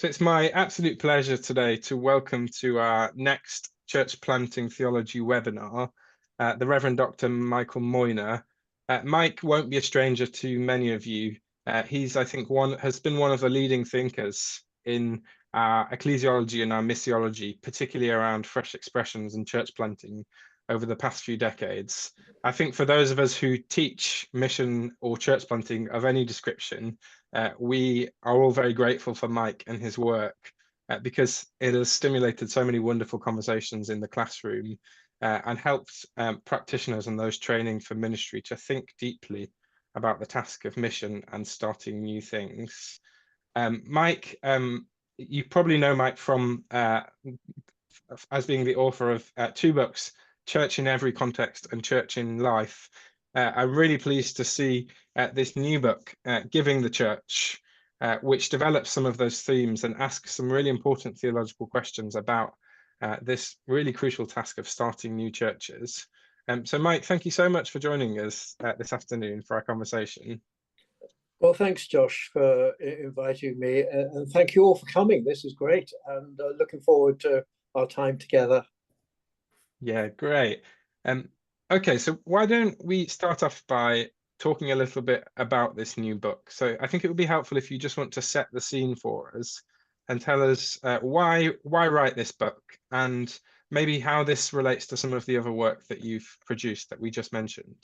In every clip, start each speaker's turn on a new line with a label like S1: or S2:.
S1: So it's my absolute pleasure today to welcome to our next Church Planting Theology webinar, the Reverend Dr. Michael Moynagh. Mike won't be a stranger to many of you. He's, I think, has been one of the leading thinkers in our ecclesiology and our missiology, particularly around fresh expressions and church planting over the past few decades. I think for those of us who teach mission or church planting of any description, we are all very grateful for Mike and his work because it has stimulated so many wonderful conversations in the classroom and helped practitioners and those training for ministry to think deeply about the task of mission and starting new things. Mike, you probably know Mike from as being the author of two books, Church in Every Context and Church in Life. I'm really pleased to see this new book, Giving the Church, which develops some of those themes and asks some really important theological questions about this really crucial task of starting new churches. So Mike, thank you so much for joining us this afternoon for our conversation.
S2: Well, thanks, Josh, for inviting me, and thank you all for coming. This is great, and looking forward to our time together.
S1: Yeah, great. Okay, so why don't we start off by talking a little bit about this new book? So I think it would be helpful if you just want to set the scene for us and tell us why write this book and maybe how this relates to some of the other work that you've produced that we just mentioned.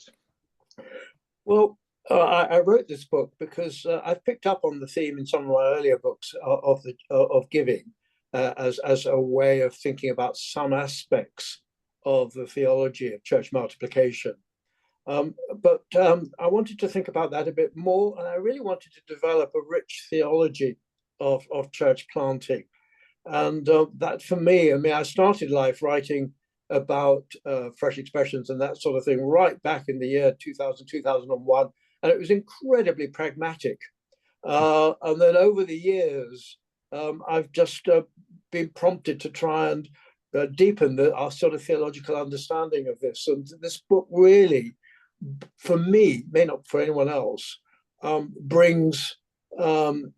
S2: Well, I wrote this book because I've picked up on the theme in some of my earlier books of giving as a way of thinking about some aspects of the theology of church multiplication. But I wanted to think about that a bit more, and I really wanted to develop a rich theology of church planting. And that for me, I started life writing about fresh expressions and that sort of thing right back in the year 2000, 2001, and it was incredibly pragmatic. And then over the years, I've just been prompted to try and deepen our sort of theological understanding of this. And this book really, for me, may not for anyone else, brings to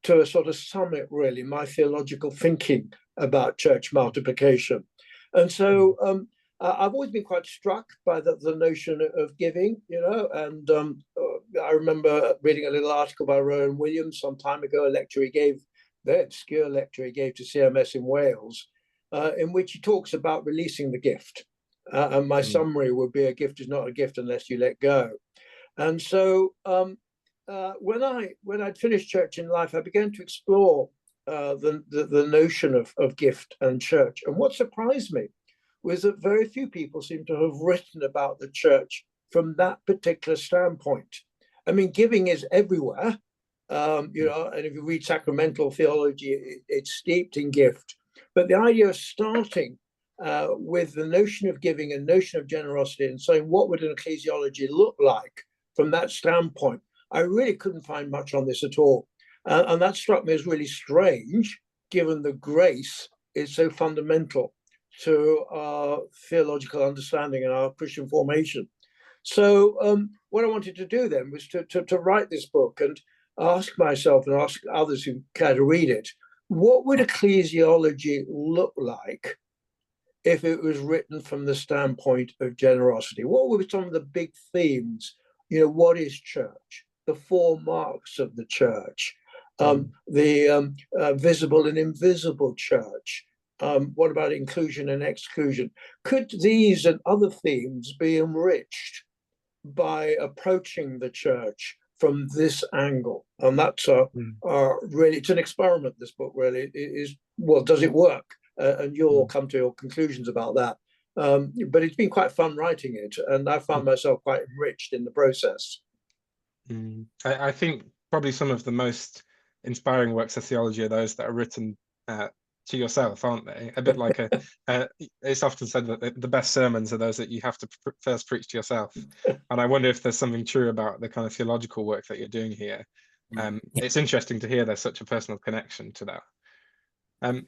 S2: a sort of summit, really, my theological thinking about church multiplication. And so I've always been quite struck by the notion of giving, and I remember reading a little article by Rowan Williams some time ago, a lecture he gave, very obscure lecture he gave to CMS in Wales, in which he talks about releasing the gift. And my summary would be: a gift is not a gift unless you let go. And so when I'd finished Church in Life, I began to explore the notion of gift and church. And what surprised me was that very few people seem to have written about the church from that particular standpoint. Giving is everywhere, and if you read sacramental theology, it's steeped in gift. But the idea of starting with the notion of giving and notion of generosity and saying, what would an ecclesiology look like from that standpoint? I really couldn't find much on this at all. And that struck me as really strange, given the grace is so fundamental to our theological understanding and our Christian formation. So what I wanted to do then was to write this book and ask myself and ask others who care to read it, what would ecclesiology look like if it was written from the standpoint of generosity? What were some of the big themes? What is church? The four marks of the church, the visible and invisible church. What about inclusion and exclusion? Could these and other themes be enriched by approaching the church from this angle? And that's really, it's an experiment, this book really is. Well, does it work? And you'll come to your conclusions about that. But it's been quite fun writing it, and I found myself quite enriched in the process.
S1: I think probably some of the most inspiring works of theology are those that are written to yourself, aren't they? A bit like it's often said that the best sermons are those that you have to first preach to yourself. And I wonder if there's something true about the kind of theological work that you're doing here. It's interesting to hear there's such a personal connection to that.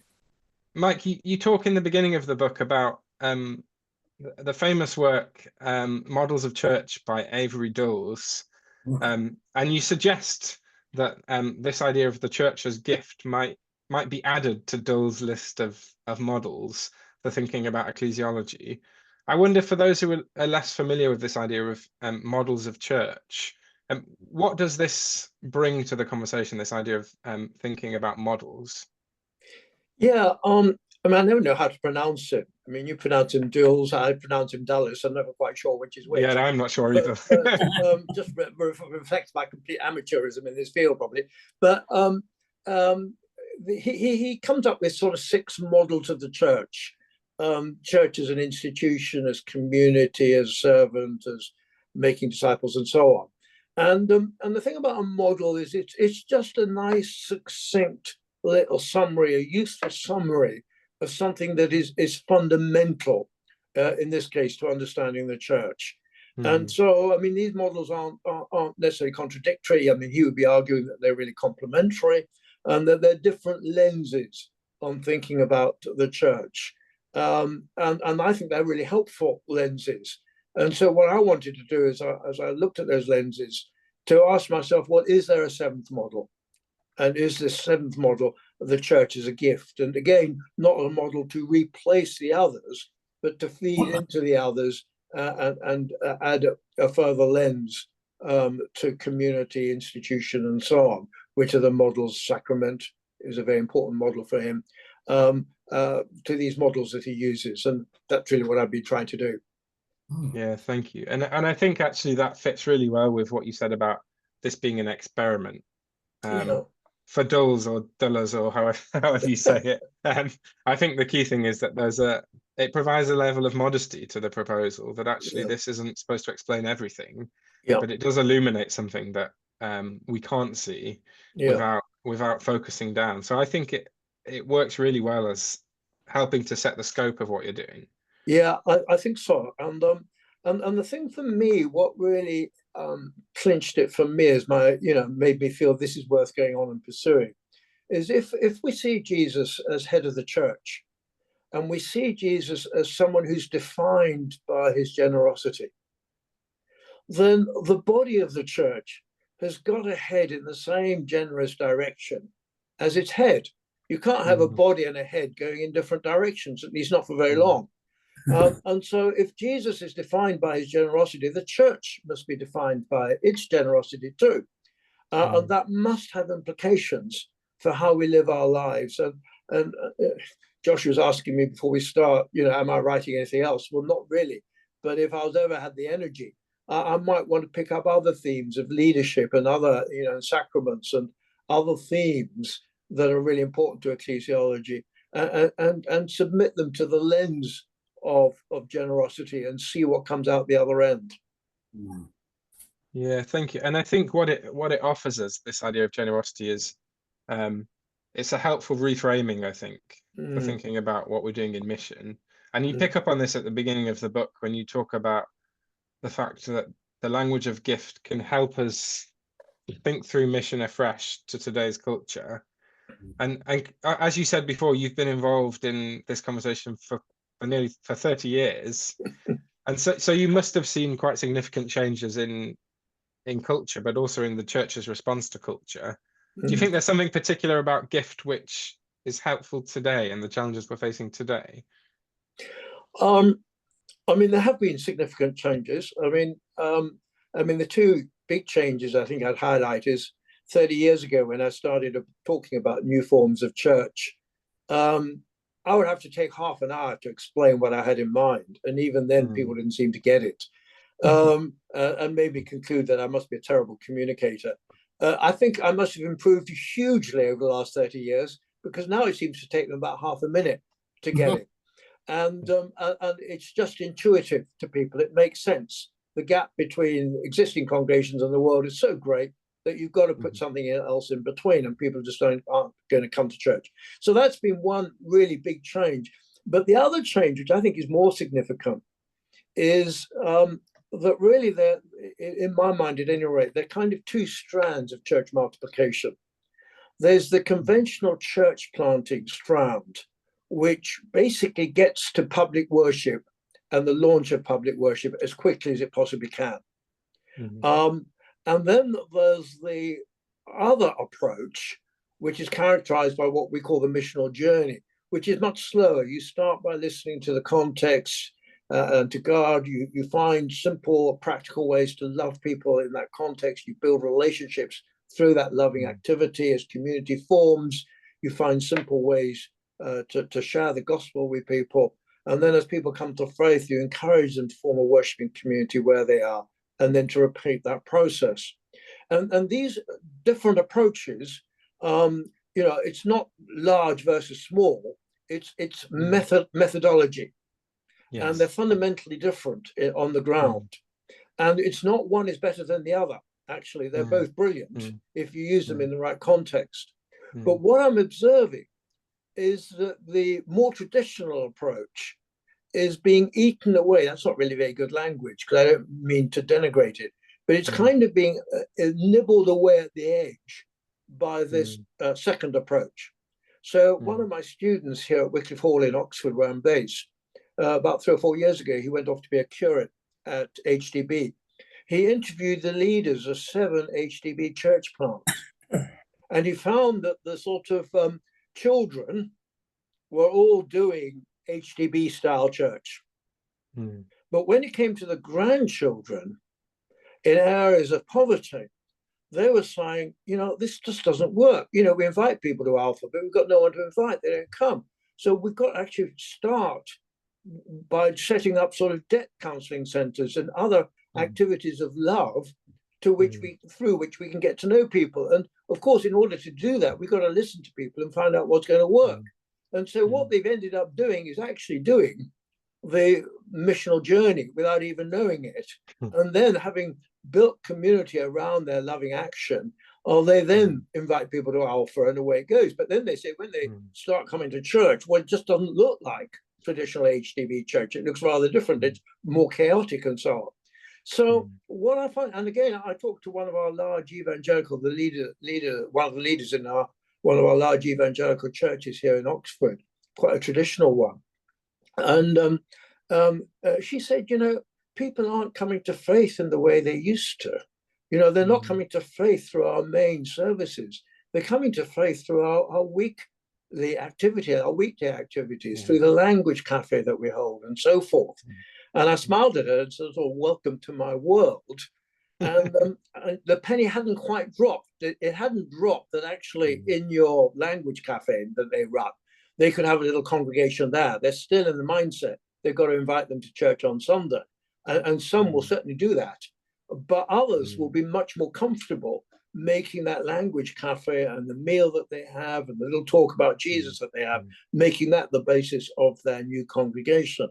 S1: Mike, you talk in the beginning of the book about the famous work, Models of Church by Avery Dulles. And you suggest that this idea of the church as gift might might be added to Dull's list of models for thinking about ecclesiology. I wonder, for those who are less familiar with this idea of models of church, what does this bring to the conversation, this idea of thinking about models?
S2: Yeah, I mean, I never know how to pronounce it. I mean, you pronounce him Dulles, I pronounce him Dulles. I'm never quite sure which is which.
S1: Yeah, I'm not sure
S2: But,
S1: either.
S2: just reflects my complete amateurism in this field, probably. But he comes up with sort of 6 models of the church. Church as an institution, as community, as servant, as making disciples, and so on. And the thing about a model is it's just a nice, succinct little summary, a useful summary of something that is fundamental, in this case, to understanding the church. And so, I mean, these models aren't necessarily contradictory. I mean, he would be arguing that they're really complementary and that they're different lenses on thinking about the church. And I think they're really helpful lenses. And so what I wanted to do is, as I looked at those lenses, to ask myself, well, is there a 7th model? And is this 7th model of the church as a gift? And again, not a model to replace the others, but to feed into the others, and add a further lens to community, institution, and so on, which are the models. Sacrament is a very important model for him, to these models that he uses. And that's really what I've been trying to do.
S1: Yeah, thank you. And I think actually that fits really well with what you said about this being an experiment.
S2: Yeah.
S1: For Dulles or Dullers or however you say it. I think the key thing is that it provides a level of modesty to the proposal, that actually this isn't supposed to explain everything, but it does illuminate something that we can't see without focusing down. So I think it works really well as helping to set the scope of what you're doing.
S2: Yeah, I think so. And the thing for me, what really clinched it for me, is made me feel this is worth going on and pursuing, is if we see Jesus as head of the church, and we see Jesus as someone who's defined by his generosity, then the body of the church has got to head in the same generous direction as its head. You can't have a body and a head going in different directions, at least not for very long. And so if Jesus is defined by his generosity, the church must be defined by its generosity too. And that must have implications for how we live our lives. And Josh was asking me before we start, am I writing anything else? Well, not really. But if I was ever had the energy, I might want to pick up other themes of leadership and other, sacraments and other themes that are really important to ecclesiology, and submit them to the lens of generosity and see what comes out the other end.
S1: Yeah, thank you. And I think what it offers us, this idea of generosity, is it's a helpful reframing, I think, for thinking about what we're doing in mission. And you pick up on this at the beginning of the book when you talk about the fact that the language of gift can help us think through mission afresh to today's culture. And as you said before, you've been involved in this conversation for 30 years. And so you must have seen quite significant changes in culture, but also in the church's response to culture. Do you think there's something particular about gift which is helpful today and the challenges we're facing today?
S2: I mean, there have been significant changes. I mean, the 2 big changes I think I'd highlight is 30 years ago when I started talking about new forms of church. I would have to take half an hour to explain what I had in mind, and even then, people didn't seem to get it, and maybe conclude that I must be a terrible communicator. I think I must have improved hugely over the last 30 years, because now it seems to take them about half a minute to get it. And it's just intuitive to people. It makes sense. The gap between existing congregations and the world is so great that you've got to put something else in between, and people just aren't going to come to church. So that's been one really big change. But the other change, which I think is more significant, is that really there, in my mind at any rate, there are kind of 2 strands of church multiplication. There's the conventional church planting strand, which basically gets to public worship and the launch of public worship as quickly as it possibly can. And then there's the other approach, which is characterized by what we call the missional journey, which is much slower. You start by listening to the context and to God. You find simple, practical ways to love people in that context. You build relationships through that loving activity. As community forms, you find simple ways to share the gospel with people. And then as people come to faith, you encourage them to form a worshiping community where they are, and then to repeat that process. And these different approaches, it's not large versus small. It's methodology, and they're fundamentally different on the ground. And it's not one is better than the other. Actually, they're both brilliant if you use them in the right context. But what I'm observing is that the more traditional approach is being eaten away. That's not really very good language, because I don't mean to denigrate it, but it's kind of being nibbled away at the edge by this second approach. So one of my students here at Wycliffe Hall in Oxford, where I'm based, about 3 or 4 years ago, he went off to be a curate at HDB. He interviewed the leaders of 7 HDB church plants, and he found that the sort of children were all doing HDB style church. But when it came to the grandchildren in areas of poverty, they were saying, this just doesn't work. We invite people to Alpha, but we've got no one to invite. They don't come. So we've got to actually start by setting up sort of debt counseling centers and other activities of love through which we can get to know people. And of course, in order to do that, we've got to listen to people and find out what's going to work. And so what they've ended up doing is actually doing the missional journey without even knowing it. And then, having built community around their loving action, they then invite people to Alpha, and away it goes. But then they say, when they start coming to church, well, it just doesn't look like traditional HDB church. It looks rather different. It's more chaotic and so on. So what I find, and again, I talked to one of our large evangelical, one of the leaders in one of our large evangelical churches here in Oxford, quite a traditional one. And she said, people aren't coming to faith in the way they used to. They're not coming to faith through our main services. They're coming to faith through our weekday activities, through the language cafe that we hold and so forth. And I smiled at her and said, welcome to my world. And the penny hadn't quite dropped. It hadn't dropped that actually in your language cafe that they run, they could have a little congregation there. They're still in the mindset they've got to invite them to church on Sunday. And some will certainly do that. But others will be much more comfortable making that language cafe and the meal that they have and the little talk about Jesus that they have, making that the basis of their new congregation.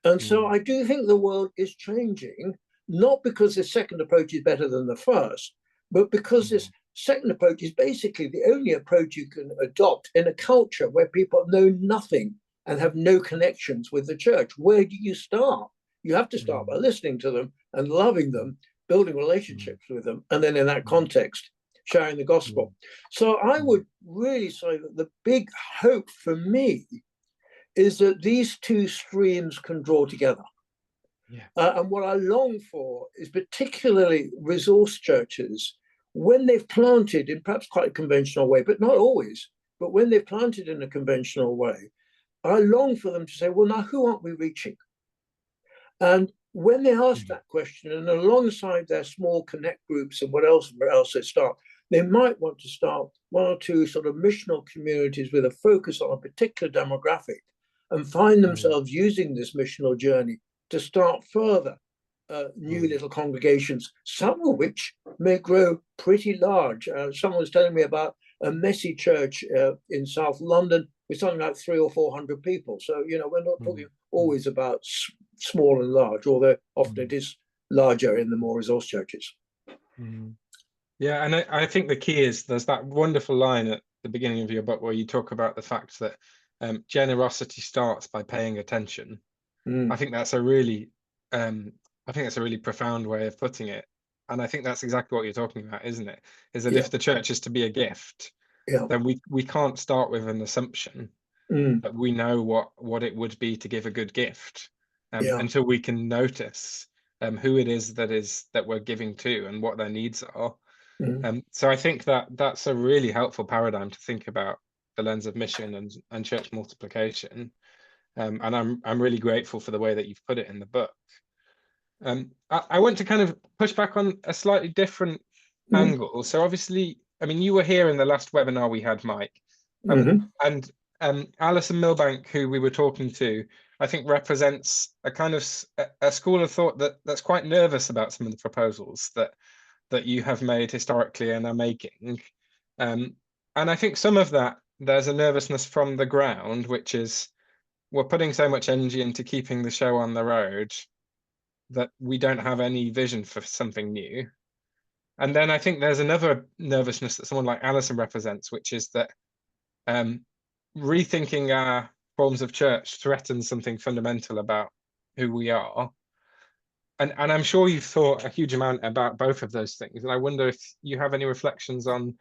S2: And so I do think the world is changing, not because the second approach is better than the first, but because this second approach is basically the only approach you can adopt in a culture where people know nothing and have no connections with the church. Where do you start? You have to start by listening to them and loving them, building relationships with them, and then in that context, sharing the gospel. So I would really say that the big hope for me is that these two streams can draw together. And what I long for is particularly resource churches, when they've planted in perhaps quite a conventional way, but not always, but when they've planted in a conventional way, I long for them to say, well, now who aren't we reaching? And when they ask that question, and alongside their small connect groups and whatever else they start, they might want to start 1 or 2 sort of missional communities with a focus on a particular demographic, and find themselves using this missional journey to start further new little congregations, some of which may grow pretty large. Someone was telling me about a messy church in South London with something like 300 or 400 people. So, we're not talking always about small and large, although often it is larger in the more resource churches.
S1: Yeah, and I think the key is there's that wonderful line at the beginning of your book where you talk about the fact that generosity starts by paying attention. I think that's a really profound way of putting it, and I think that's exactly what you're talking about, isn't it? Is that if the church is to be a gift, then we can't start with an assumption that we know what it would be to give a good gift until we can notice who it is that we're giving to and what their needs are. So I think that that's a really helpful paradigm to think about the lens of mission and church multiplication. And I'm really grateful for the way that you've put it in the book. I want to kind of push back on a slightly different angle. So obviously, I mean, you were here in the last webinar we had, Mike, and Alison Milbank, who we were talking to, I think represents a kind of a school of thought that's quite nervous about some of the proposals that you have made historically and are making. And I think some of that, there's a nervousness from the ground, which is we're putting so much energy into keeping the show on the road that we don't have any vision for something new. And then I think there's another nervousness that someone like Alison represents, which is that rethinking our forms of church threatens something fundamental about who we are. And I'm sure you've thought a huge amount about both of those things. And I wonder if you have any reflections on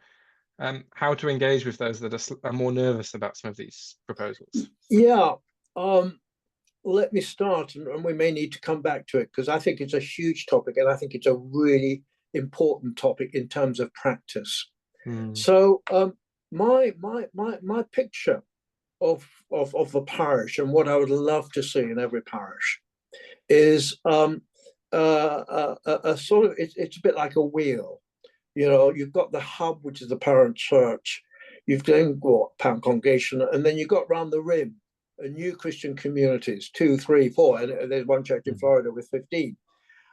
S1: how to engage with those that are more nervous about some of these proposals.
S2: Yeah. Let me start, and we may need to come back to it, because I think it's a huge topic, and I think it's a really important topic in terms of practice. So my picture of the parish and what I would love to see in every parish is a sort of, it's a bit like a wheel. You know, you've got the hub, which is the parent church, you've then got parent congregation, and then you've got round the rim new Christian communities, 2, 3, 4, and there's one church in Florida with 15.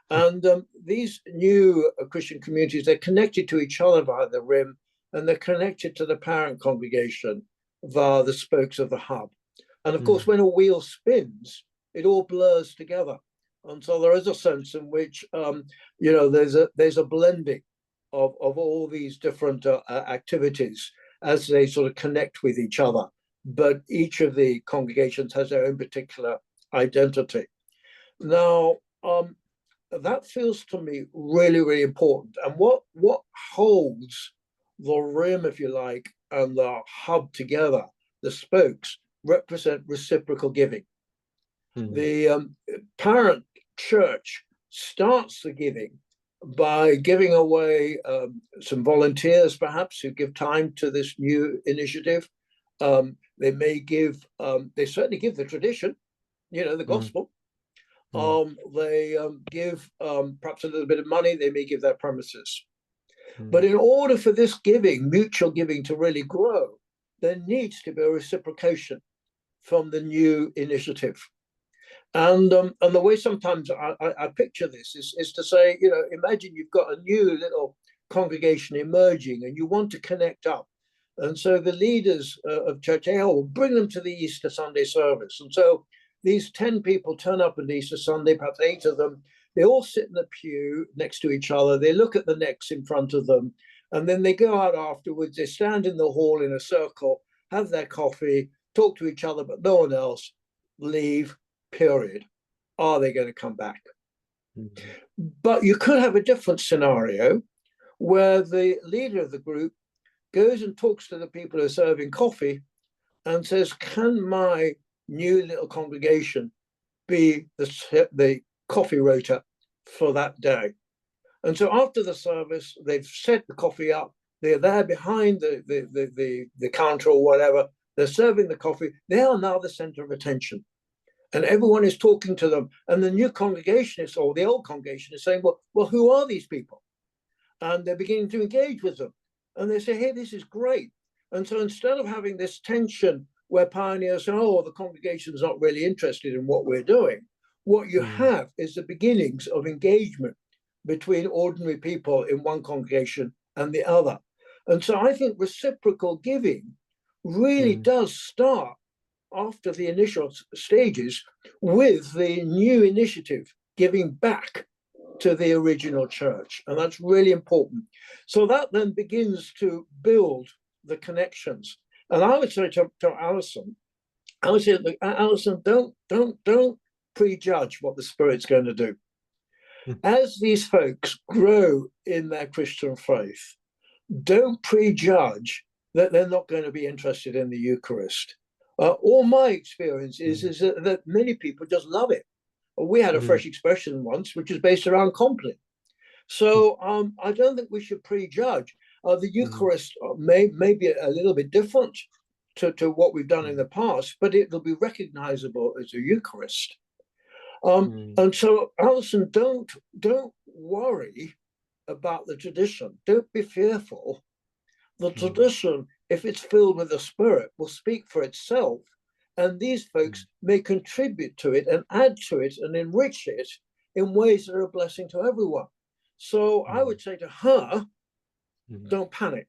S2: And these new Christian communities, they're connected to each other via the rim, and they're connected to the parent congregation via the spokes of the hub. And of course, when a wheel spins, it all blurs together. And so there is a sense in which, you know, there's a blending of all these different activities as they sort of connect with each other. But each of the congregations has their own particular identity. Now, that feels to me really, really important. And what holds the rim, if you like, and the hub together, the spokes, represent reciprocal giving. The parent church starts the giving by giving away some volunteers, perhaps, who give time to this new initiative. They may give, they certainly give the tradition, you know, the gospel. They give perhaps a little bit of money, they may give their premises. But in order for this giving, mutual giving, to really grow, there needs to be a reciprocation from the new initiative. And the way sometimes I picture this is to say, you know, imagine you've got a new little congregation emerging and you want to connect up. And so the leaders of Church AL will bring them to the Easter Sunday service. And so these 10 people turn up on Easter Sunday, perhaps 8 of them. They all sit in the pew next to each other. They look at the necks in front of them. And then they go out afterwards. They stand in the hall in a circle, have their coffee, talk to each other, but no one else, leave, period. Are they going to come back? But you could have a different scenario where the leader of the group goes and talks to the people who are serving coffee and says, can my new little congregation be the coffee rota for that day? And so after the service, they've set the coffee up. They're there behind the counter or whatever. They're serving the coffee. They are now the center of attention. And everyone is talking to them. And the new congregationists, or the old congregation, is saying, well, who are these people? And they're beginning to engage with them. And they say, hey, this is great. And so instead of having this tension where pioneers say, oh, the congregation's not really interested in what we're doing, what you have is the beginnings of engagement between ordinary people in one congregation and the other. And so I think reciprocal giving really does start after the initial stages with the new initiative giving back to the original church. And that's really important. So that then begins to build the connections. And I would say to Alison, Alison, don't prejudge what the Spirit's going to do. As these folks grow in their Christian faith, don't prejudge that they're not going to be interested in the Eucharist. All my experience is that many people just love it. We had a fresh expression once, which is based around Compline. So I don't think we should prejudge. The Eucharist may be a little bit different to what we've done in the past, but it'll be recognizable as a Eucharist. And so, Alison, don't worry about the tradition. Don't be fearful. The tradition, if it's filled with the Spirit, will speak for itself. And these folks may contribute to it and add to it and enrich it in ways that are a blessing to everyone. So I would say to her, don't panic.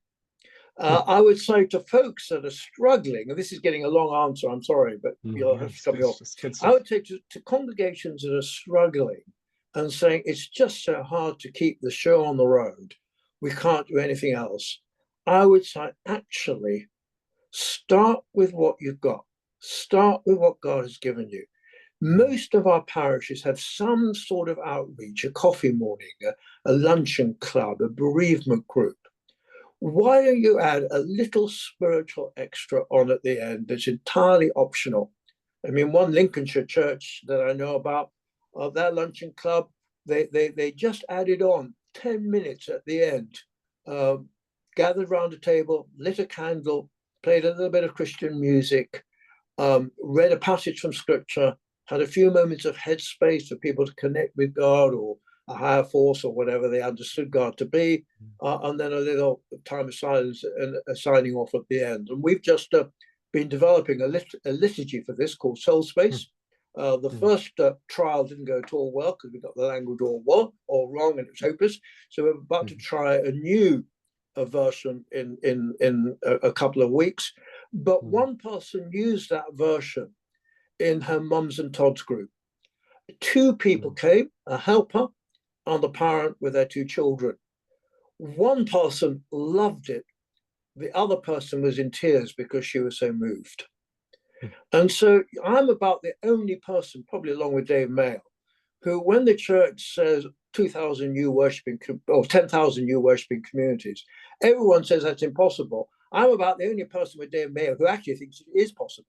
S2: I would say to folks that are struggling, and this is getting a long answer, I'm sorry, but you'll have to cut me off. I would say to congregations that are struggling and saying it's just so hard to keep the show on the road, we can't do anything else. I would say, actually, start with what you've got. Start with what God has given you. Most of our parishes have some sort of outreach, a coffee morning, a luncheon club, a bereavement group. Why don't you add a little spiritual extra on at the end that's entirely optional? I mean, one Lincolnshire church that I know about, of their luncheon club, they just added on 10 minutes at the end, gathered around a table, lit a candle, played a little bit of Christian music, read a passage from scripture, had a few moments of headspace for people to connect with God or a higher force or whatever they understood God to be, and then a little time of silence and a signing off at the end. And we've just been developing a liturgy for this called Soul Space. The first trial didn't go at all well because we got the language all wrong and it was hopeless. So we're about to try a new version in a couple of weeks. But one person used that version in her mums and Todd's group. Two people came, a helper and a parent with their two children. One person loved it. The other person was in tears because she was so moved. And so I'm about the only person, probably along with Dave Mayo, who when the church says 2,000 new worshiping or 10,000 new worshiping communities, everyone says that's impossible. I'm about the only person with Dave Mayo who actually thinks it is possible.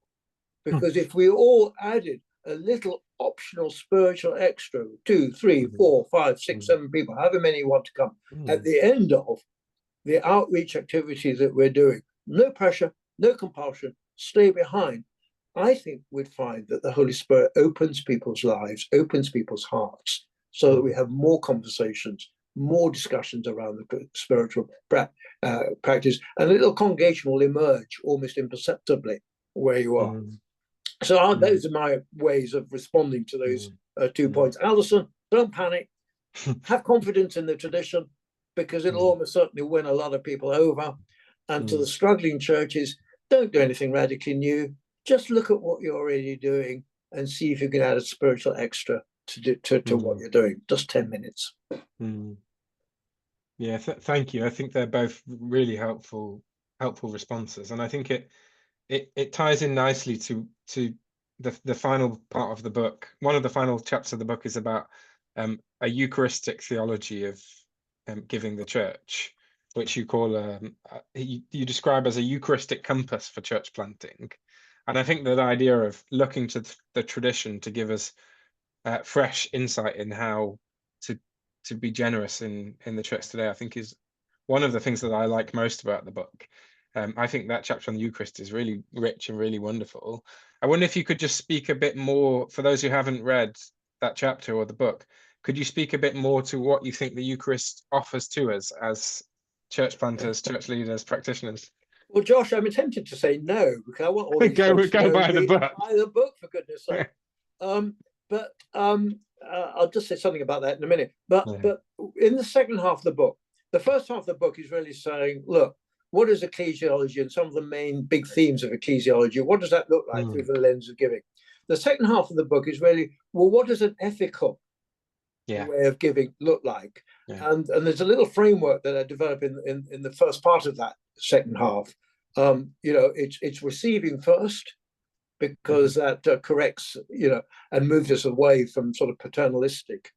S2: Because if we all added a little optional spiritual extra, 2, 3, 4, 5, 6, 7 people, however many want to come, at the end of the outreach activities that we're doing, no pressure, no compulsion, stay behind, I think we'd find that the Holy Spirit opens people's lives, opens people's hearts, so that we have more conversations, more discussions around the spiritual practice, and a little congregation will emerge almost imperceptibly where you are. So those are my ways of responding to those 2 points. Alison, don't panic. Have confidence in the tradition, because it'll almost certainly win a lot of people over. And to the struggling churches, don't do anything radically new. Just look at what you're already doing and see if you can add a spiritual extra to what you're doing. Just 10 minutes.
S1: Yeah, thank you. I think they're both really helpful responses, and I think it ties in nicely to the final part of the book. One of the final chapters of the book is about a Eucharistic theology of giving the church, which you call you describe as a Eucharistic compass for church planting. And I think that idea of looking to the tradition to give us fresh insight in how to be generous in the church today, I think is one of the things that I like most about the book. I think that chapter on the Eucharist is really rich and really wonderful. I wonder if you could just speak a bit more, for those who haven't read that chapter or the book, could you speak a bit more to what you think the Eucharist offers to us as church planters, church leaders, practitioners?
S2: Well, Josh, I'm tempted to say no, because I want all these
S1: go
S2: folks to
S1: by the book.
S2: Buy the book, for goodness sake. But I'll just say something about that in a minute. But in the second half of the book, the first half of the book is really saying, look, what is ecclesiology and some of the main big themes of ecclesiology? What does that look like through the lens of giving? The second half of the book is really, well, what does an ethical way of giving look like? And there's a little framework that I develop in the first part of that second half. It's receiving first, because that corrects, and moves us away from sort of paternalistic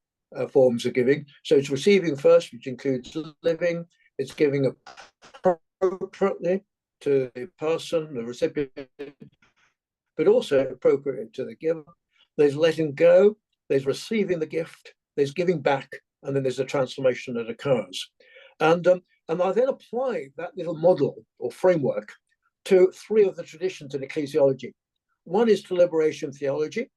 S2: forms of giving. So it's receiving first, which includes living. It's giving appropriately to the person, the recipient, but also appropriate to the giver. There's letting go. There's receiving the gift. There's giving back, and then there's a transformation that occurs. And I then apply that little model or framework to three of the traditions in ecclesiology. One is to liberation theology.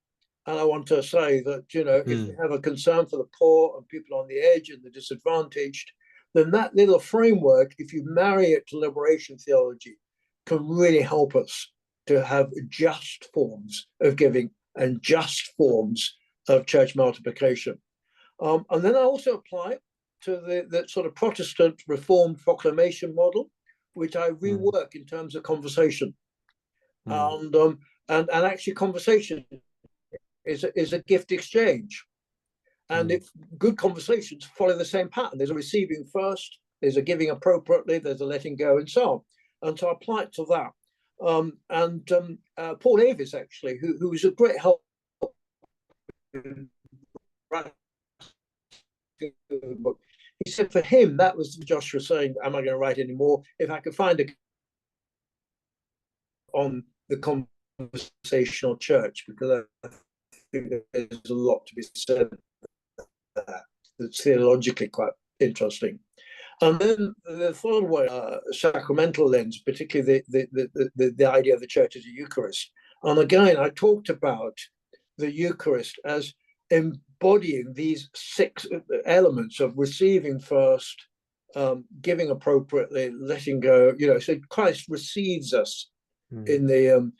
S2: And I want to say that, if we have a concern for the poor and people on the edge and the disadvantaged, then that little framework, if you marry it to liberation theology, can really help us to have just forms of giving and just forms of church multiplication. And then I also apply it to the sort of Protestant Reformed proclamation model, which I rework in terms of conversation. And actually conversation is a gift exchange. And if good conversations follow the same pattern, there's a receiving first, there's a giving appropriately, there's a letting go, and so on. And so I apply it to that. Paul Avis, actually, who was a great help. He said for him, that was Joshua saying, am I going to write any more? If I could find on the conversational church, because I think there's a lot to be said that's theologically quite interesting. And then the third way, sacramental lens, particularly the idea of the church as a Eucharist. And again, I talked about the Eucharist as embodying these 6 elements of receiving first, giving appropriately, letting go. So Christ receives us in the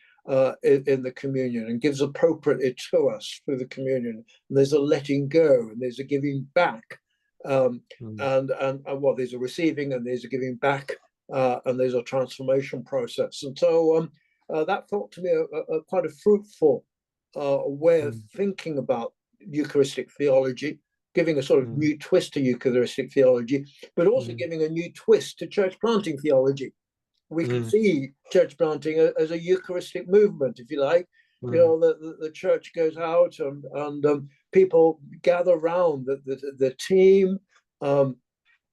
S2: communion and gives appropriately to us through the communion. And there's a letting go and there's a giving back. And there's a receiving and there's a giving back, and there's a transformation process. And so that felt to me a quite a fruitful way of thinking about Eucharistic theology, giving a sort of new twist to Eucharistic theology, but also giving a new twist to church planting theology. We can see church planting as a Eucharistic movement, if you like. The church goes out and people gather around the team.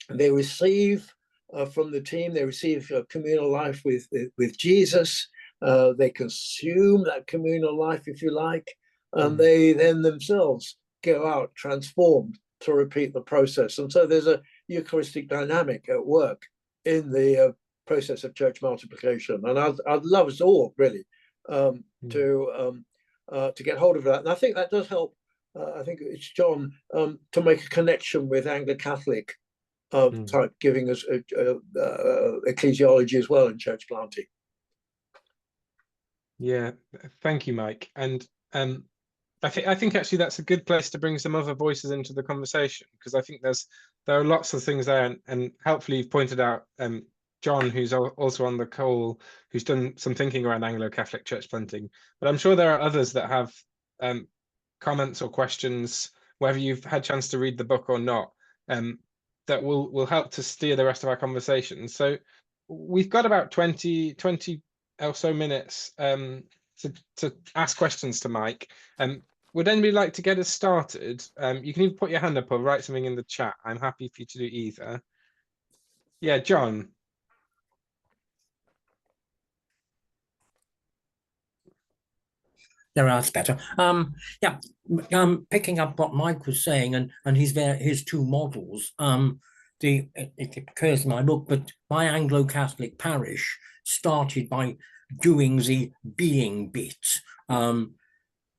S2: They receive from the team. They receive communal life with Jesus. They consume that communal life, if you like, and they then themselves go out transformed to repeat the process. And so there's a Eucharistic dynamic at work in the process of church multiplication. And I'd love us all really to get hold of that. And I think that does help. I think it's John to make a connection with Anglo-Catholic type giving us ecclesiology as well in church planting.
S1: Yeah, thank you, Mike. And I think actually that's a good place to bring some other voices into the conversation, because I think there are lots of things there, and helpfully you've pointed out John, who's also on the call, who's done some thinking around Anglo-Catholic church planting. But I'm sure there are others that have comments or questions, whether you've had a chance to read the book or not, that will help to steer the rest of our conversation. So we've got about 20 or so minutes to ask questions to Mike. Would anybody like to get us started? You can either put your hand up or write something in the chat. I'm happy for you to do either. Yeah, John.
S3: There, that's better. Picking up what Mike was saying and his 2 models. It occurs in my book, but my Anglo-Catholic parish started by doing the being bit.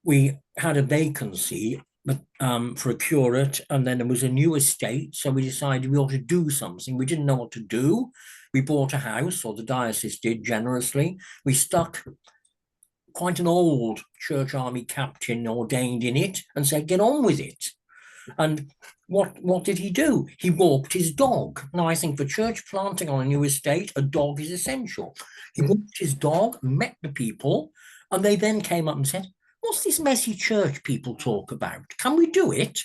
S3: We had a vacancy for a curate, and then there was a new estate, so we decided we ought to do something. We didn't know what to do. We bought a house, or the diocese did generously. We stuck quite an old church army captain ordained in it and said, get on with it. And what did he do? He walked his dog. Now, I think for church planting on a new estate, a dog is essential. He walked his dog, met the people, and they then came up and said, what's this messy church people talk about? Can we do it?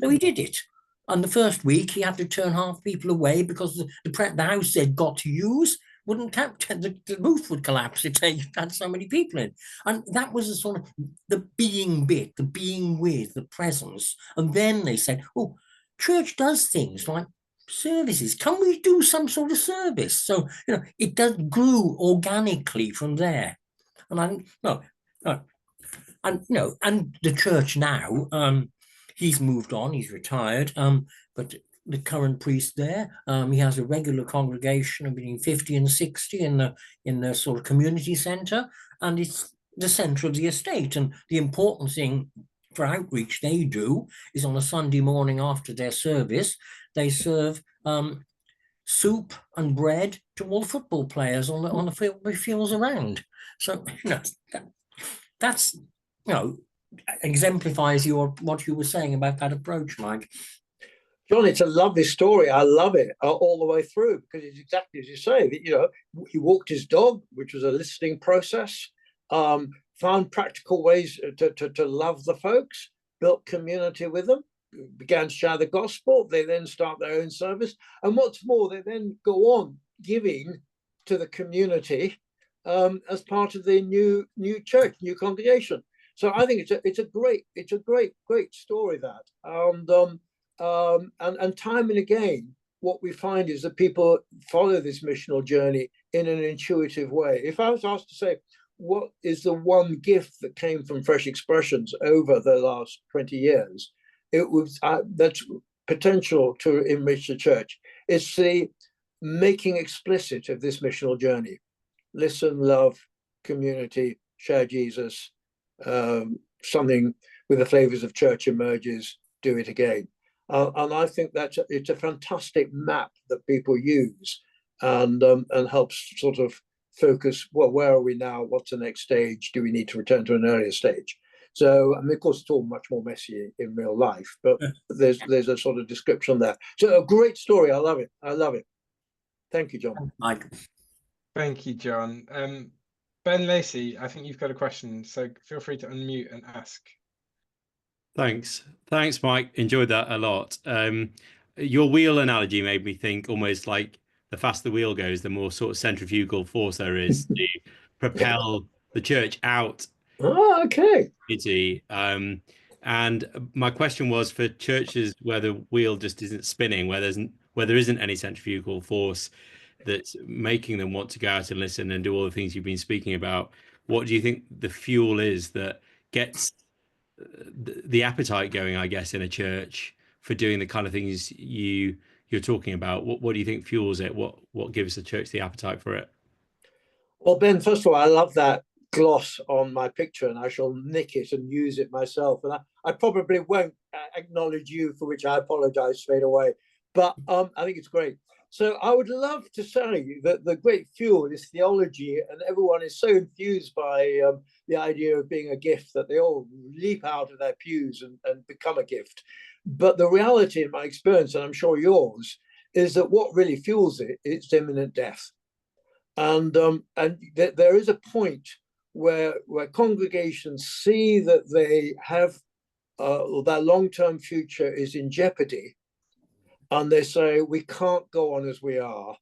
S3: So he did it. And the first week, he had to turn half people away because the house they'd got to use wouldn't count. The roof would collapse if they had so many people in. And that was a sort of the being bit, the being with, the presence. And then they said, oh, church does things like services. Can we do some sort of service? So, it grew organically from there. And and the church now, he's moved on, he's retired, but the current priest there, he has a regular congregation of between 50 and 60 in the sort of community centre, and it's the centre of the estate. And the important thing for outreach they do is on a Sunday morning after their service, they serve soup and bread to all football players on the fields around. So that's exemplifies what you were saying about that approach, Mike.
S2: John, it's a lovely story. I love it all the way through, because it's exactly as you say. That he walked his dog, which was a listening process. Found practical ways to love the folks, built community with them, began to share the gospel. They then start their own service, and what's more, they then go on giving to the community as part of the new church, new congregation. So I think it's a great story, that. And time and again, what we find is that people follow this missional journey in an intuitive way. If I was asked to say, what is the one gift that came from Fresh Expressions over the last 20 years? It was that's potential to enrich the church. It's the making explicit of this missional journey. Listen, love, community, share Jesus. Something with the flavors of church emerges, do it again. And I think it's a fantastic map that people use, and helps sort of focus, well, where are we now? What's the next stage? Do we need to return to an earlier stage? So, I mean, of course, it's all much more messy in real life, but there's a sort of description there. So a great story. I love it. I love it. Thank you, John.
S3: Mike.
S1: Thank you, John. Ben Lacey, I think you've got a question, so feel free to unmute and ask.
S4: Thanks, Mike. Enjoyed that a lot. Your wheel analogy made me think almost like the faster the wheel goes, the more sort of centrifugal force there is to propel the church out.
S2: Oh, okay.
S4: And my question was, for churches where the wheel just isn't spinning, where there isn't any centrifugal force that's making them want to go out and listen and do all the things you've been speaking about, what do you think the fuel is that gets the appetite going, I guess, in a church for doing the kind of things you're talking about? What do you think fuels it? What gives the church the appetite for it?
S2: Well, Ben, first of all, I love that gloss on my picture, and I shall nick it and use it myself. And I probably won't acknowledge you, for which I apologize straight away. But I think it's great. So I would love to say that the great fuel is theology, and everyone is so enthused by the idea of being a gift that they all leap out of their pews and become a gift. But the reality, in my experience, and I'm sure yours, is that what really fuels it is imminent death. And there is a point where congregations see that they have their long-term future is in jeopardy, and they say, we can't go on as we are.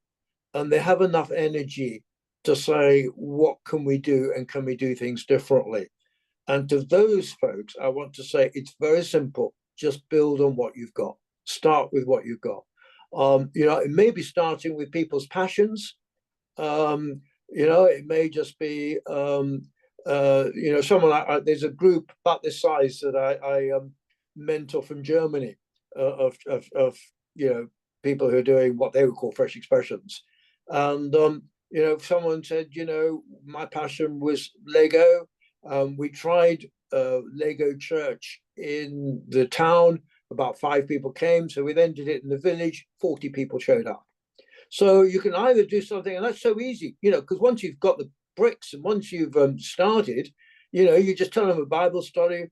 S2: And they have enough energy to say, what can we do? And can we do things differently? And to those folks, I want to say, it's very simple. Just build on what you've got. Start with what you've got. It may be starting with people's passions. It may just be, someone there's a group about this size that I mentor from Germany of people who are doing what they would call fresh expressions. And, someone said, my passion was Lego. We tried Lego church in the town. About 5 people came. So we then did it in the village. 40 people showed up. So you can either do something, and that's so easy, because once you've got the bricks and once you've started, you just tell them a Bible story.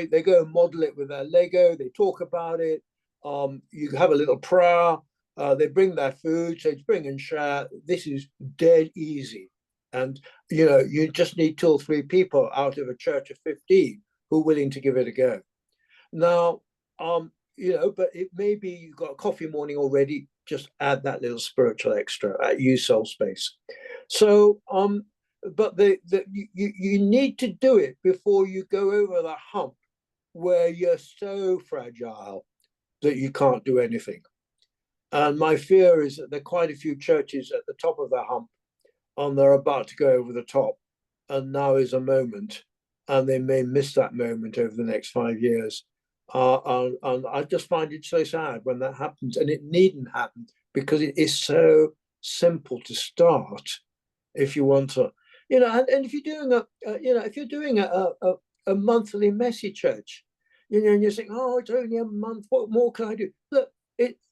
S2: They go and model it with their Lego. They talk about it. You have a little prayer. They bring their food. So it's bring and share. This is dead easy. And, you just need 2 or 3 people out of a church of 15 who are willing to give it a go. Now, but it may be you've got a coffee morning already. Just add that little spiritual extra, use soul space. So, but you need to do it before you go over the hump where you're so fragile that you can't do anything. And my fear is that there are quite a few churches at the top of the hump, and they're about to go over the top. And now is a moment, and they may miss that moment over the next 5 years. And I just find it so sad when that happens, and it needn't happen because it is so simple to start if you want to, and if you're doing if you're doing a monthly messy church, and you're saying, oh, it's only a month, what more can I do? Look,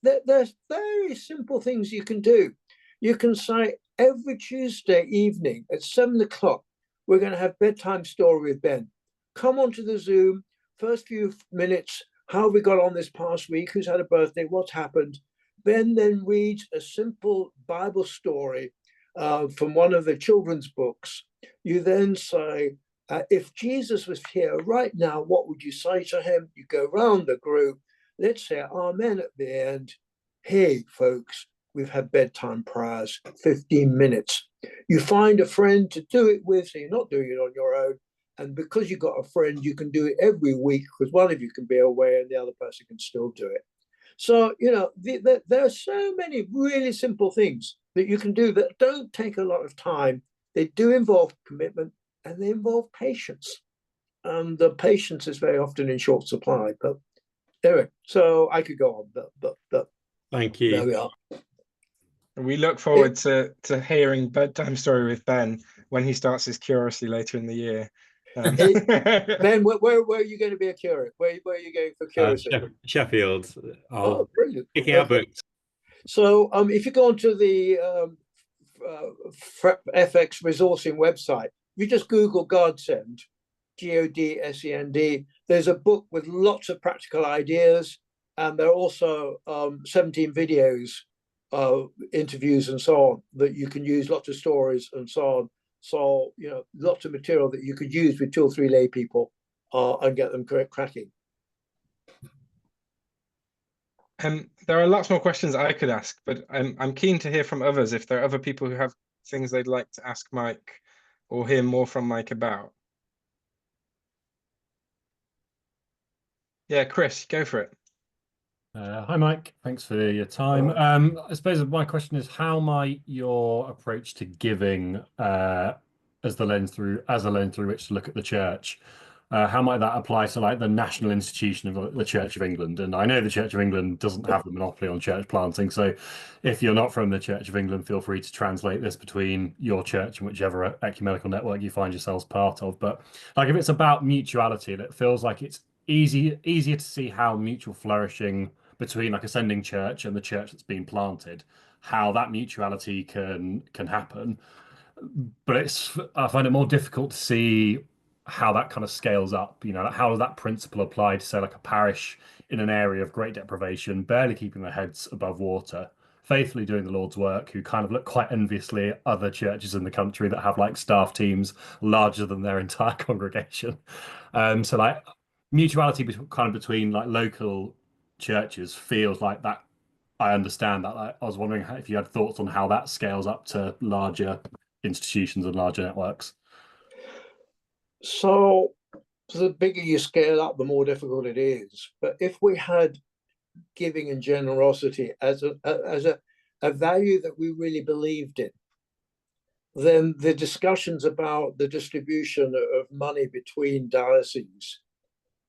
S2: there's very simple things you can do. You can say every Tuesday evening at 7 o'clock, we're going to have bedtime story with Ben. Come onto the Zoom, first few minutes, how we got on this past week, who's had a birthday, what's happened. Ben then reads a simple Bible story from one of the children's books. You then say, if Jesus was here right now, what would you say to him? You go round the group, let's say amen at the end. Hey, folks, we've had bedtime prayers, 15 minutes. You find a friend to do it with, so you're not doing it on your own. And because you've got a friend, you can do it every week because one of you can be away and the other person can still do it. So, there are so many really simple things that you can do that don't take a lot of time. They do involve commitment and they involve patience. And the patience is very often in short supply. But anyway, so I could go on, but
S4: Thank you.
S2: There we are.
S1: We look forward to hearing bedtime story with Ben when he starts his curacy later in the year.
S2: Ben, where are you going to be a curate? Where are you going for curacy?
S4: Sheffield.
S2: Oh, brilliant.
S4: Picking out books.
S2: So if you go onto the FX resourcing website, you just Google Godsend, GODSEND. There's a book with lots of practical ideas, and there are also 17 videos, interviews and so on that you can use, lots of stories and so on. So, lots of material that you could use with 2 or 3 lay people and get them cracking.
S1: There are lots more questions I could ask, but I'm keen to hear from others if there are other people who have things they'd like to ask Mike or hear more from Mike about. Yeah, Chris, go for it.
S5: Hi, Mike. Thanks for your time. I suppose my question is, how might your approach to giving as a lens through which to look at the church, how might that apply to like the national institution of the Church of England? And I know the Church of England doesn't have the monopoly on church planting, so if you're not from the Church of England, feel free to translate this between your church and whichever ecumenical network you find yourselves part of. But like, if it's about mutuality, and it feels like it's easier to see how mutual flourishing between like a sending church and the church that's being planted, how that mutuality can happen. But I find it more difficult to see how that kind of scales up. How does that principle apply to, say, like a parish in an area of great deprivation, barely keeping their heads above water, faithfully doing the Lord's work, who kind of look quite enviously at other churches in the country that have like staff teams larger than their entire congregation. So like mutuality kind of between like local churches feels like that. I understand that. I was wondering if you had thoughts on how that scales up to larger institutions and larger networks.
S2: So the bigger you scale up, the more difficult it is. But if we had giving and generosity as a value that we really believed in, then the discussions about the distribution of money between dioceses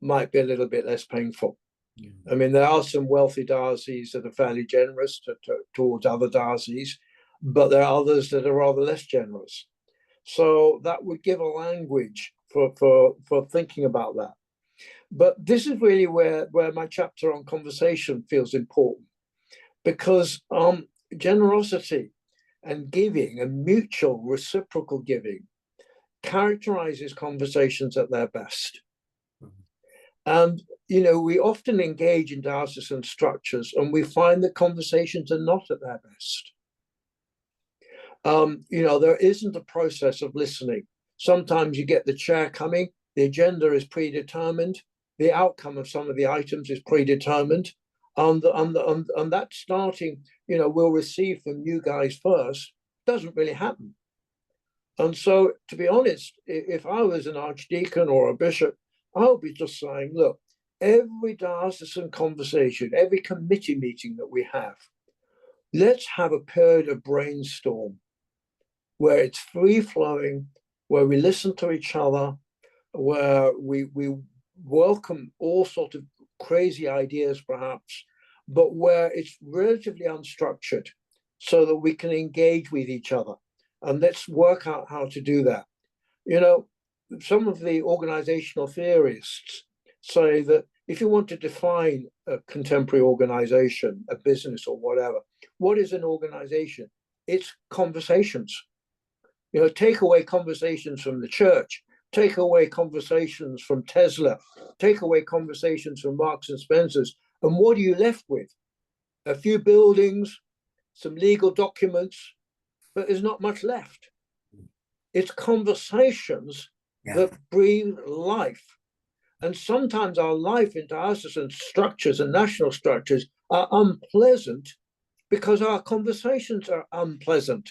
S2: might be a little bit less painful. Yeah. I mean, there are some wealthy dioceses that are fairly generous towards other dioceses, but there are others that are rather less generous. So that would give a language for thinking about that. But this is really where my chapter on conversation feels important, because generosity and giving and mutual reciprocal giving characterizes conversations at their best. And, we often engage in diocesan structures and we find that conversations are not at their best. There isn't a process of listening. Sometimes you get the chair coming, the agenda is predetermined, the outcome of some of the items is predetermined, and that starting, we'll receive from you guys first, doesn't really happen. And so, to be honest, if I was an archdeacon or a bishop, I would be just saying, look, every diocesan conversation, every committee meeting that we have, let's have a period of brainstorm where it's free-flowing, where we listen to each other, where we welcome all sorts of crazy ideas perhaps, but where it's relatively unstructured so that we can engage with each other. And let's work out how to do that. You know, some of the organizational theorists say that if you want to define a contemporary organization, a business or whatever, what is an organization? It's conversations. You know, take away conversations from the church, take away conversations from Tesla, take away conversations from Marks and Spencer's, and what are you left with? A few buildings, some legal documents, but there's not much left. It's conversations that breathe life. And sometimes our life in diocesan structures and national structures are unpleasant because our conversations are unpleasant.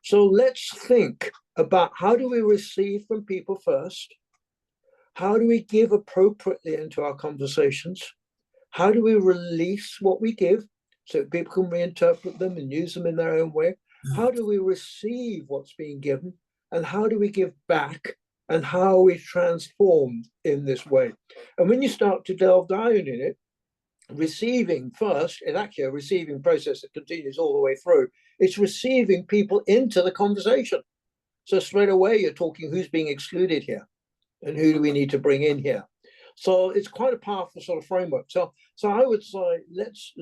S2: So let's think about, how do we receive from people first? How do we give appropriately into our conversations? How do we release what we give so people can reinterpret them and use them in their own way? How do we receive what's being given? And how do we give back? And how are we transformed in this way? And when you start to delve down in it, receiving first, it's actually a receiving process that continues all the way through. It's receiving people into the conversation. So straight away, you're talking who's being excluded here and who do we need to bring in here. So it's quite a powerful sort of framework. So I would say let's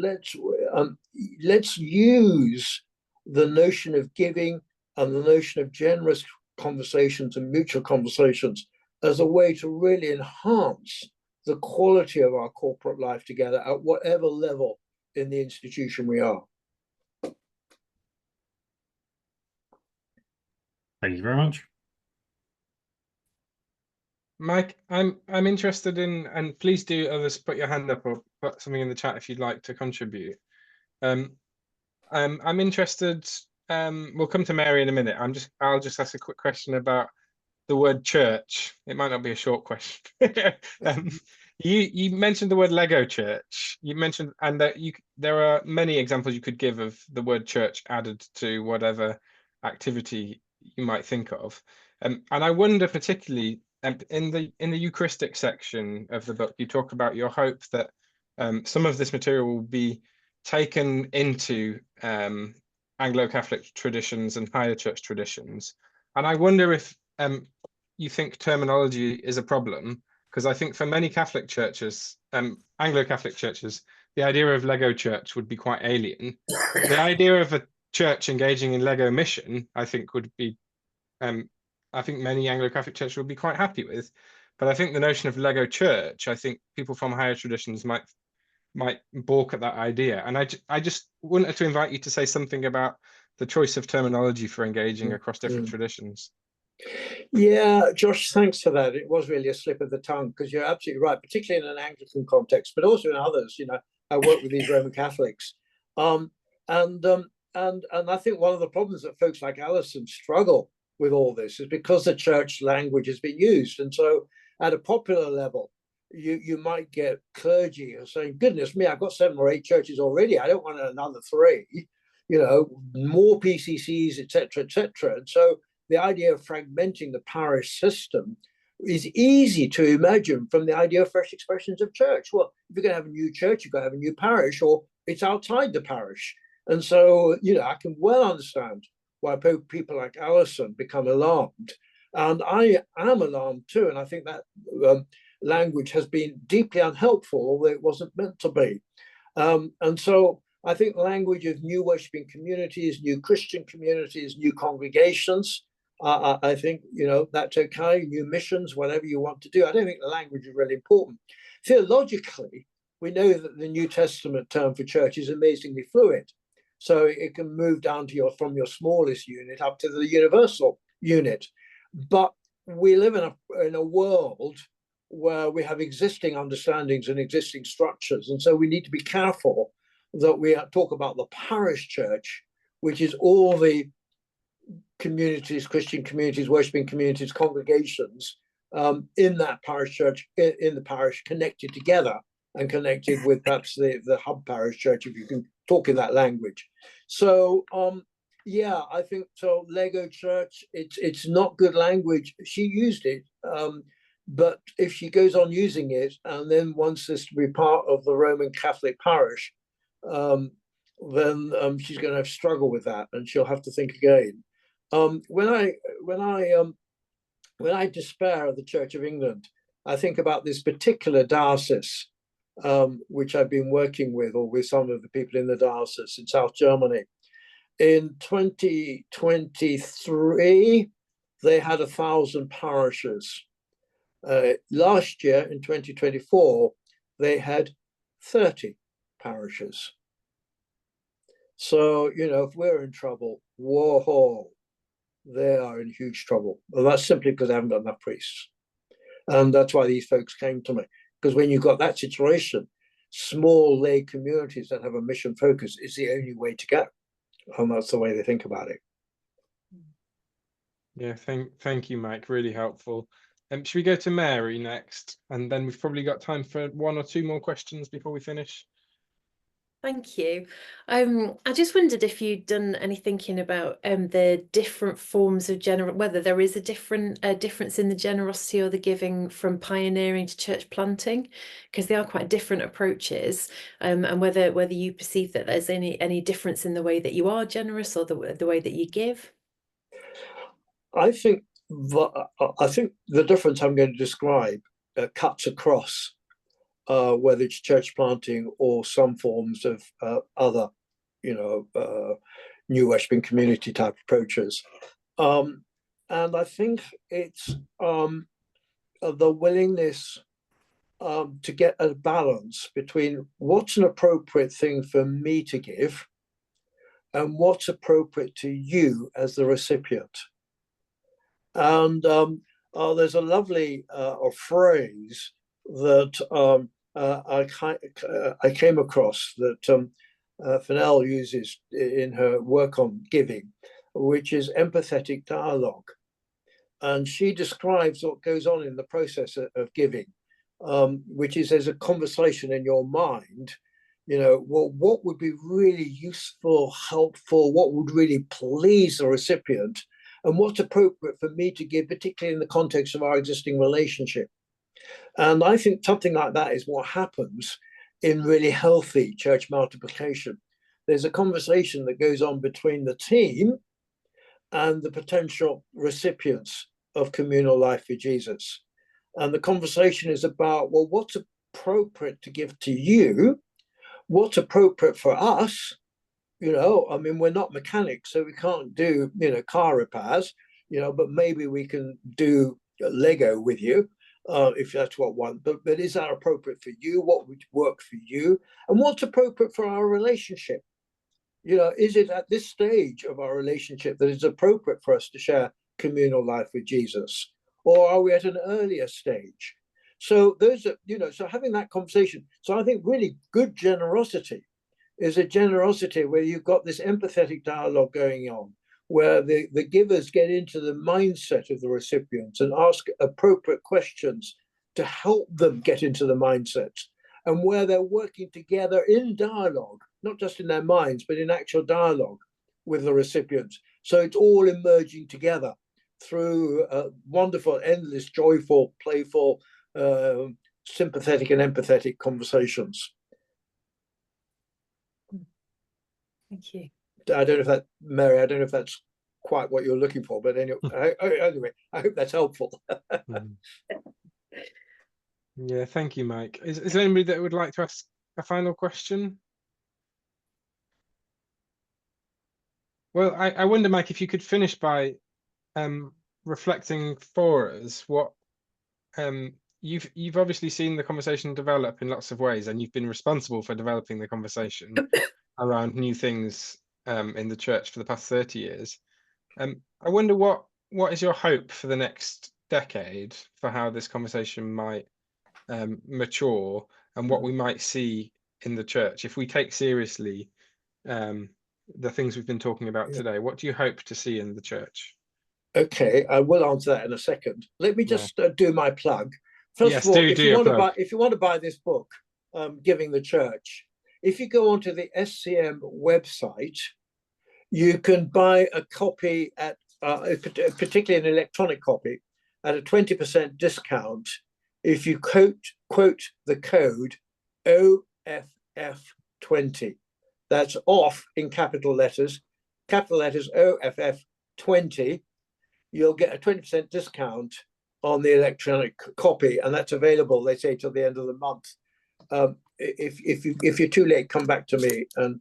S2: use the notion of giving and the notion of generous conversations and mutual conversations as a way to really enhance the quality of our corporate life together at whatever level in the institution we are.
S5: Thank you very much.
S1: Mike, I'm interested in, and please do others put your hand up or put something in the chat if you'd like to contribute. I'm interested. We'll come to Mary in a minute. I'll just ask a quick question about the word church. It might not be a short question. You mentioned the word Lego church. You mentioned, and that there are many examples you could give of the word church added to whatever activity you might think of. And I wonder particularly, in the Eucharistic section of the book, you talk about your hope that some of this material will be taken into Anglo-Catholic traditions and higher church traditions. And I wonder if you think terminology is a problem, because I think for many Catholic churches, Anglo-Catholic churches, the idea of Lego church would be quite alien. The idea of a church engaging in Lego mission, I think would be, I think many Anglo-Catholic churches would be quite happy with. But I think the notion of Lego church, I think people from higher traditions might balk at that idea. And I just wanted to invite you to say something about the choice of terminology for engaging across different traditions.
S2: Yeah, Josh, thanks for that. It was really a slip of the tongue, because you're absolutely right, particularly in an Anglican context, but also in others. You know, I work with these Roman Catholics, and I think one of the problems that folks like Alison struggle with all this is because the church language has been used, and so at a popular level, you might get clergy saying, "Goodness me, I've got 7 or 8 churches already. I don't want another 3. You know, more PCCs, etc., etc." And so the idea of fragmenting the parish system is easy to imagine from the idea of fresh expressions of church. Well, if you're going to have a new church, you've got to have a new parish, or it's outside the parish. And so, you know, I can well understand why people like Alison become alarmed. And I am alarmed too. And I think that language has been deeply unhelpful, although it wasn't meant to be. And so I think language of new worshiping communities, new Christian communities, new congregations, I think, you know, that's okay. New missions, whatever you want to do. I don't think the language is really important. Theologically, we know that the New Testament term for church is amazingly fluid. So it can move down to from your smallest unit up to the universal unit. But we live in a world where we have existing understandings and existing structures. And so we need to be careful that we talk about the parish church, which is all the communities, Christian communities, worshiping communities, congregations in that parish church, in the parish, connected together and connected with perhaps the hub parish church, if you can talk in that language. So yeah, I think so. Lego church, it's not good language. She used it But if she goes on using it and then wants this to be part of the Roman Catholic parish, then she's going to struggle with that, and she'll have to think again. When I despair of the Church of England, I think about this particular diocese, which I've been working with, or with some of the people in the diocese in South Germany. In 2023, they had 1,000 parishes. Last year, in 2024, they had 30 parishes. So, you know, if we're in trouble, whoa, they are in huge trouble. And that's simply because they haven't got enough priests. And that's why these folks came to me. Because when you've got that situation, small lay communities that have a mission focus is the only way to go. And that's the way they think about it.
S1: Yeah, thank you, Mike. Really helpful. Should we go to Mary next? And then we've probably got time for one or two more questions before we finish.
S6: Thank you. I just wondered if you'd done any thinking about the different forms of whether there is a difference in the generosity or the giving from pioneering to church planting, because they are quite different approaches, and whether you perceive that there's any difference in the way that you are generous or the way that you give.
S2: I think the difference I'm going to describe cuts across whether it's church planting or some forms of other, New Westminster community type approaches. And I think it's the willingness to get a balance between what's an appropriate thing for me to give and what's appropriate to you as the recipient. And there's a lovely phrase that I came across that Fennell uses in her work on giving, which is empathetic dialogue. And she describes what goes on in the process of giving, which is there's a conversation in your mind, well, what would be really useful, helpful, what would really please the recipient, and what's appropriate for me to give, particularly in the context of our existing relationship. And I think something like that is what happens in really healthy church multiplication. There's a conversation that goes on between the team and the potential recipients of communal life with Jesus. And the conversation is about, well, what's appropriate to give to you? What's appropriate for us? We're not mechanics, so we can't do, car repairs, but maybe we can do Lego with you. If that's what one, but is that appropriate for you? What would work for you? And what's appropriate for our relationship? Is it at this stage of our relationship that it's appropriate for us to share communal life with Jesus? Or are we at an earlier stage? So those are, so having that conversation. So I think really good generosity is a generosity where you've got this empathetic dialogue going on, where the givers get into the mindset of the recipients and ask appropriate questions to help them get into the mindset, and where they're working together in dialogue, not just in their minds, but in actual dialogue with the recipients. So it's all emerging together through wonderful, endless, joyful, playful, sympathetic and empathetic conversations.
S6: Thank you.
S2: I don't know if that, Mary, I don't know if that's quite what you're looking for, but anyway, I hope that's helpful.
S1: Yeah, thank you, Mike. Is there anybody that would like to ask a final question? Well, I wonder, Mike, if you could finish by reflecting for us what you've obviously seen the conversation develop in lots of ways, and you've been responsible for developing the conversation around new things in the church for the past 30 years. I wonder what is your hope for the next decade for how this conversation might mature, and what we might see in the church if we take seriously the things we've been talking about today. What do you hope to see in the church?
S2: Okay, I will answer that in a second. Let me just do my plug. First of all, if you want to buy this book, Giving the Church, if you go onto the SCM website, you can buy a copy at, particularly an electronic copy, at a 20% discount if you quote the code OFF20. That's off in capital letters OFF20. You'll get a 20% discount on the electronic copy, and that's available, they say, till the end of the month. If you're too late, come back to me and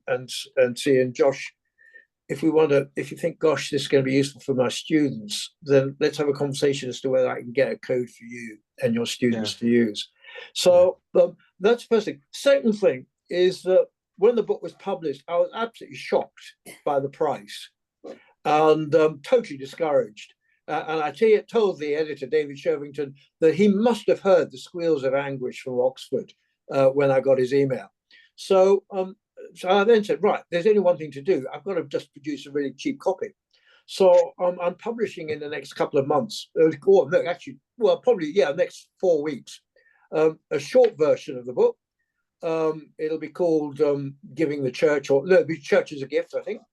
S2: see. And Josh, if you think, gosh, this is going to be useful for my students, then let's have a conversation as to whether I can get a code for you and your students to use. So that's the first thing. Second thing is that when the book was published, I was absolutely shocked by the price and totally discouraged. And I told the editor, David Shervington, that he must have heard the squeals of anguish from Oxford when I got his email. So I then said, right, there's only one thing to do. I've got to just produce a really cheap copy. So I'm publishing in the next couple of months, next 4 weeks, a short version of the book. It'll be called Giving the Church, it'll be Church as a Gift, I think.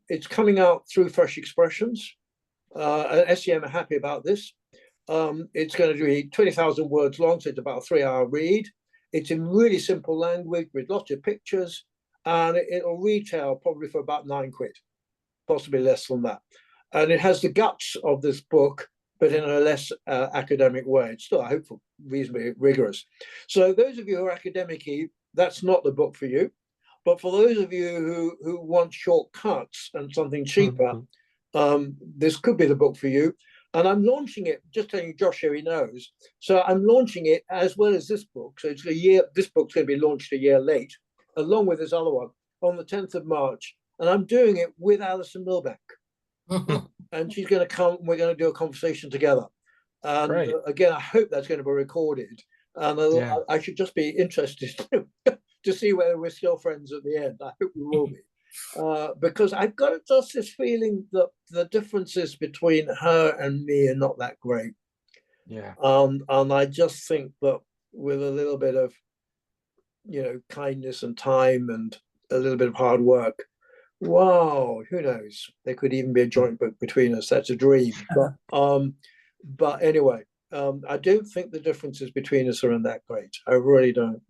S2: It's coming out through Fresh Expressions. SEM are happy about this. It's going to be 20,000 words long, so it's about a 3-hour read. It's in really simple language with lots of pictures, and it'll retail probably for about £9, possibly less than that. And it has the guts of this book, but in a less academic way. It's still, I hope, reasonably rigorous. So those of you who are academic-y, that's not the book for you. But for those of you who want shortcuts and something cheaper, this could be the book for you. And I'm launching it, just telling you, Josh, he knows. So I'm launching it as well as this book. So it's this book's going to be launched a year late, along with this other one, on the 10th of March. And I'm doing it with Alison Milbank. And she's going to come, and we're going to do a conversation together. And again, I hope that's going to be recorded. And I should just be interested to see whether we're still friends at the end. I hope we will be. Because I've got just this feeling that the differences between her and me are not that great. And I just think that with a little bit of, kindness and time and a little bit of hard work, wow, who knows? There could even be a joint book between us. That's a dream. But anyway, I don't think the differences between us are that great. I really don't.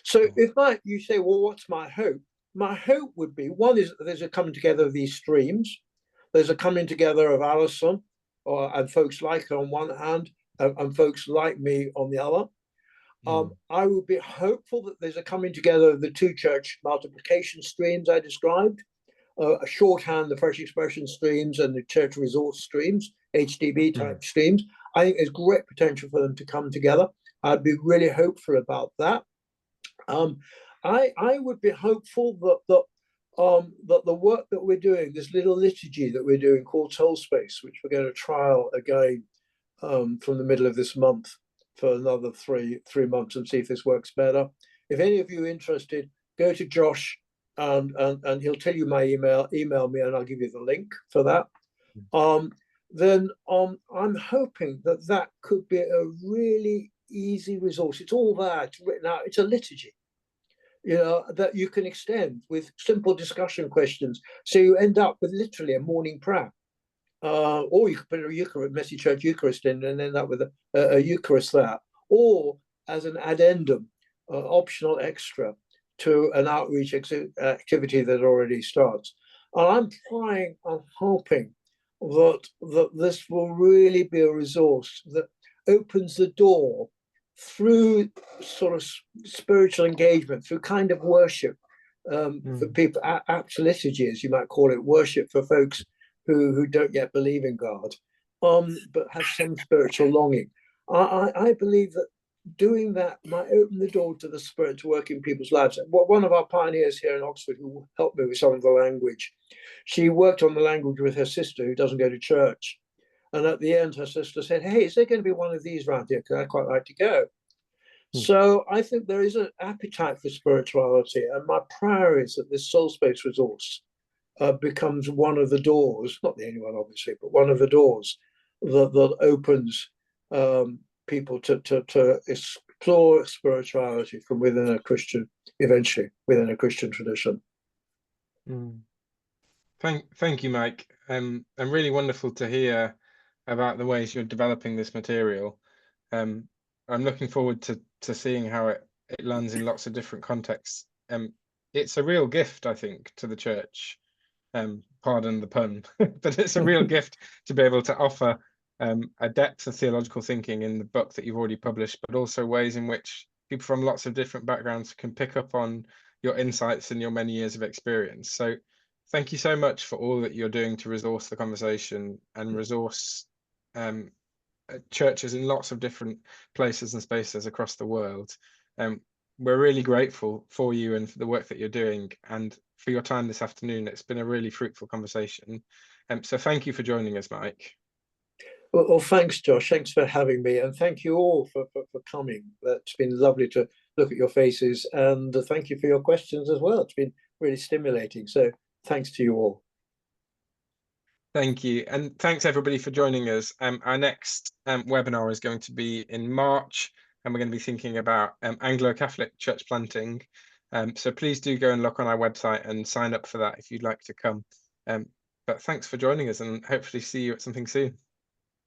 S2: So if you say, well, what's my hope? My hope would be, one is that there's a coming together of these streams. There's a coming together of Alison and folks like her on one hand, and folks like me on the other. I would be hopeful that there's a coming together of the two church multiplication streams I described, a shorthand, the Fresh Expression streams and the church resource streams, HDB type streams. I think there's great potential for them to come together. I'd be really hopeful about that. I would be hopeful that the work that we're doing, this little liturgy that we're doing called Soul Space, which we're going to trial again from the middle of this month for another three months and see if this works better. If any of you are interested, go to Josh and he'll tell you my email me and I'll give you the link for that. Then I'm hoping that could be a really easy resource. It's all there, it's written out, it's a liturgy, that you can extend with simple discussion questions. So you end up with literally a morning prayer. Or you could put a Eucharist, Messy Church Eucharist in and end up with a Eucharist there. Or as an addendum, optional extra to an outreach activity that already starts. And I'm hoping that this will really be a resource that opens the door through sort of spiritual engagement, through kind of worship for people, apt liturgy, as you might call it, worship for folks who don't yet believe in God, but have some spiritual longing. I believe that doing that might open the door to the Spirit to work in people's lives. One of our pioneers here in Oxford, who helped me with some of the language, she worked on the language with her sister, who doesn't go to church. And at the end, her sister said, hey, is there going to be one of these around here? Because I'd quite like to go. So I think there is an appetite for spirituality. And my prayer is that this Soul Space resource becomes one of the doors, not the only one, obviously, but one of the doors that opens people to explore spirituality from within a Christian, eventually within a Christian tradition.
S1: Thank you, Mike. And really wonderful to hear about the ways you're developing this material. I'm looking forward to seeing how it lands in lots of different contexts. It's a real gift, I think, to the church. Pardon the pun, but it's a real gift to be able to offer a depth of theological thinking in the book that you've already published, but also ways in which people from lots of different backgrounds can pick up on your insights and your many years of experience. So thank you so much for all that you're doing to resource the conversation and resource churches in lots of different places and spaces across the world. We're really grateful for you and for the work that you're doing and for your time this afternoon. It's been a really fruitful conversation. So thank you for joining us, Mike.
S2: Well, thanks, Josh. Thanks for having me, and thank you all for coming. It's been lovely to look at your faces, and thank you for your questions as well. It's been really stimulating. So thanks to you all.
S1: Thank you, and thanks everybody for joining us. Our next webinar is going to be in March, and we're going to be thinking about Anglo-Catholic church planting. So please do go and look on our website and sign up for that if you'd like to come. But thanks for joining us, and hopefully see you at something soon.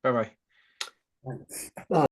S1: Bye-bye.
S2: Bye.